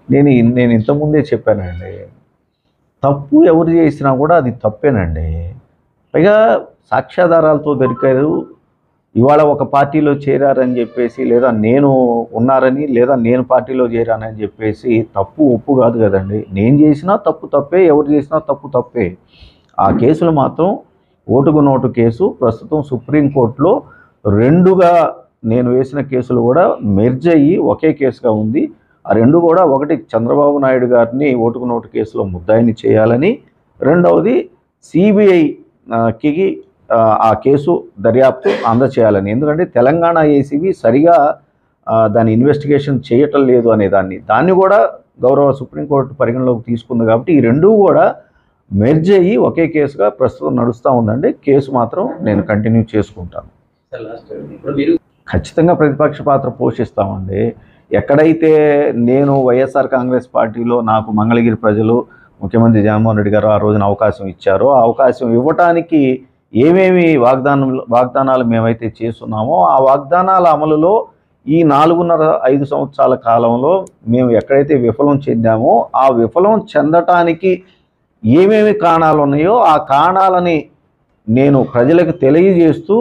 నేను నేను ఇంతకుముందే చెప్పానండి. తప్పు ఎవరు చేసినా కూడా అది తప్పేనండి. పైగా సాక్ష్యాధారాలతో దొరికారు. ఇవాళ ఒక పార్టీలో చేరారని చెప్పేసి, లేదా నేను ఉన్నారని, లేదా నేను పార్టీలో చేరానని చెప్పేసి తప్పు ఒప్పు కాదు కదండి. నేను చేసినా తప్పు తప్పే, ఎవరు చేసినా తప్పు తప్పే. ఆ కేసులు మాత్రం ఓటుకు నోటు కేసు ప్రస్తుతం సుప్రీంకోర్టులో రెండుగా నేను వేసిన కేసులు కూడా మెర్జ్ అయ్యి ఒకే కేసుగా ఉంది. ఆ రెండు కూడా, ఒకటి చంద్రబాబు నాయుడు గారిని ఓటుకు నోటు కేసులో ముద్దాయిని చేయాలని, రెండవది సిబిఐకి ఆ కేసు దర్యాప్తు అందచేయాలని. ఎందుకంటే తెలంగాణ ఏసీబీ సరిగా దాని ఇన్వెస్టిగేషన్ చేయటం లేదు అనే దాన్ని కూడా గౌరవ సుప్రీంకోర్టు పరిగణలోకి తీసుకుంది. కాబట్టి ఈ రెండూ కూడా మెర్జ్ అయ్యి ఒకే కేసుగా ప్రస్తుతం నడుస్తూ ఉందండి. కేసు మాత్రం నేను కంటిన్యూ చేసుకుంటాను. ఖచ్చితంగా ప్రతిపక్ష పాత్ర పోషిస్తామండి. ఎక్కడైతే నేను వైఎస్ఆర్ కాంగ్రెస్ పార్టీలో నాకు మంగళగిరి ప్రజలు, ముఖ్యమంత్రి జగన్మోహన్ రెడ్డి గారు ఆ రోజున అవకాశం ఇచ్చారో, ఆ అవకాశం ఇవ్వటానికి ఏమేమి వాగ్దానాలు మేమైతే చేస్తున్నామో ఆ వాగ్దానాల అమలులో ఈ 4.5 సంవత్సరాల కాలంలో మేము ఎక్కడైతే విఫలం చెందామో, ఆ విఫలం చెందటానికి ఏమేమి కారణాలు ఉన్నాయో ఆ కారణాలని నేను ప్రజలకు తెలియజేస్తూ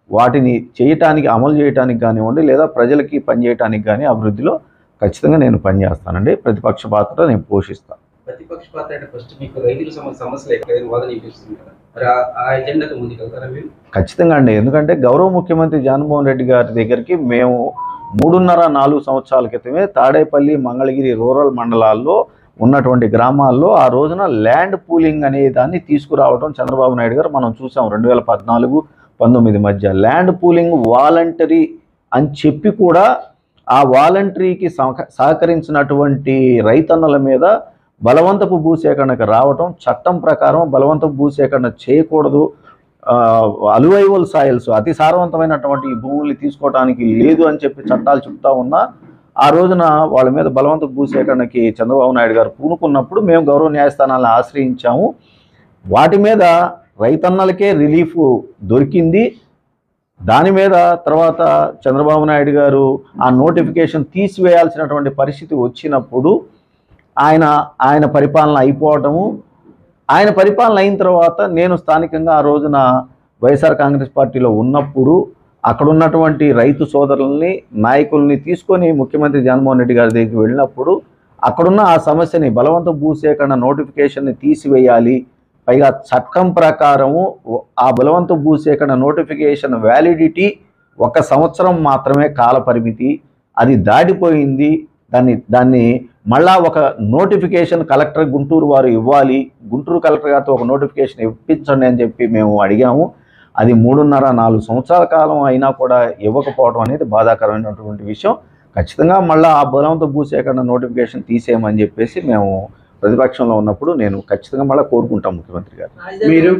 వాటిని చేయటానికి, అమలు చేయటానికి కానివ్వండి, లేదా ప్రజలకి పనిచేయటానికి కానీ అభివృద్ధిలో ఖచ్చితంగా నేను పనిచేస్తానండి. ప్రతిపక్ష పాత్ర నేను పోషిస్తాను. ప్రతిపక్ష పాత్ర అంటే ఫస్ట్ మీకు రైతుల సమస్యలు ఎక్కడైనా వాదన వినిపిస్తుంది కదా, మరి ఆ ఎజెండాతో ముందుకెళ్తారా మీరు? ఖచ్చితంగా అండి. ఎందుకంటే గౌరవ ముఖ్యమంత్రి జగన్మోహన్ రెడ్డి గారి దగ్గరికి మేము 3.5-4 సంవత్సరాల క్రితమే తాడేపల్లి, మంగళగిరి రూరల్ మండలాల్లో ఉన్నటువంటి గ్రామాల్లో ఆ రోజున ల్యాండ్ పూలింగ్ అనే దాన్ని తీసుకురావడం చంద్రబాబు నాయుడు గారు మనం చూసాం. 2014-19 మధ్య ల్యాండ్ పూలింగ్ వాలంటరీ అని చెప్పి కూడా ఆ వాలంటరీకి సహకరించినటువంటి రైతన్నల మీద బలవంతపు భూసేకరణకు రావటం, చట్టం ప్రకారం బలవంతపు భూసేకరణ చేయకూడదు, అలువైవల్ సాయిల్స్ అతి సారవంతమైనటువంటి భూముల్ని తీసుకోవడానికి లేదు అని చెప్పి చట్టాలు చెప్తా ఉన్నా, ఆ రోజున వాళ్ళ మీద బలవంతపు భూసేకరణకి చంద్రబాబు నాయుడు గారు పూనుకున్నప్పుడు మేము గౌరవ న్యాయస్థానాలను ఆశ్రయించాము. వాటి మీద రైతన్నలకే రిలీఫ్ దొరికింది. దాని మీద తర్వాత చంద్రబాబు నాయుడు గారు ఆ నోటిఫికేషన్ తీసివేయాల్సినటువంటి పరిస్థితి వచ్చినప్పుడు ఆయన పరిపాలన అయిపోవటము, ఆయన పరిపాలన అయిన తర్వాత నేను స్థానికంగా ఆ రోజున వైఎస్ఆర్ కాంగ్రెస్ పార్టీలో ఉన్నప్పుడు అక్కడ ఉన్నటువంటి రైతు సోదరుల్ని, నాయకుల్ని తీసుకొని ముఖ్యమంత్రి జగన్మోహన్ రెడ్డి గారి దగ్గరికి వెళ్ళినప్పుడు అక్కడున్న ఆ సమస్యని, బలవంత భూసేకరణ నోటిఫికేషన్ని తీసివేయాలి, పైగా చట్టం ప్రకారము ఆ బలవంత భూసేకరణ నోటిఫికేషన్ వ్యాలిడిటీ 1 సంవత్సరం మాత్రమే కాల పరిమితి, అది దాటిపోయింది, దాన్ని మళ్ళా ఒక నోటిఫికేషన్ కలెక్టర్ గుంటూరు వారు ఇవ్వాలి, గుంటూరు కలెక్టర్ గారితో ఒక నోటిఫికేషన్ ఇప్పించండి అని చెప్పి మేము అడిగాము. అది 3.5-4 సంవత్సరాల కాలం అయినా కూడా ఇవ్వకపోవడం అనేది బాధాకరమైనటువంటి విషయం. ఖచ్చితంగా మళ్ళీ ఆ బలవంత భూసేకరణ నోటిఫికేషన్ తీసేయమని చెప్పేసి మేము ప్రతిపక్షంలో ఉన్నప్పుడు నేను ఖచ్చితంగా మళ్ళీ కోరుకుంటాం ముఖ్యమంత్రి గారు. మీరు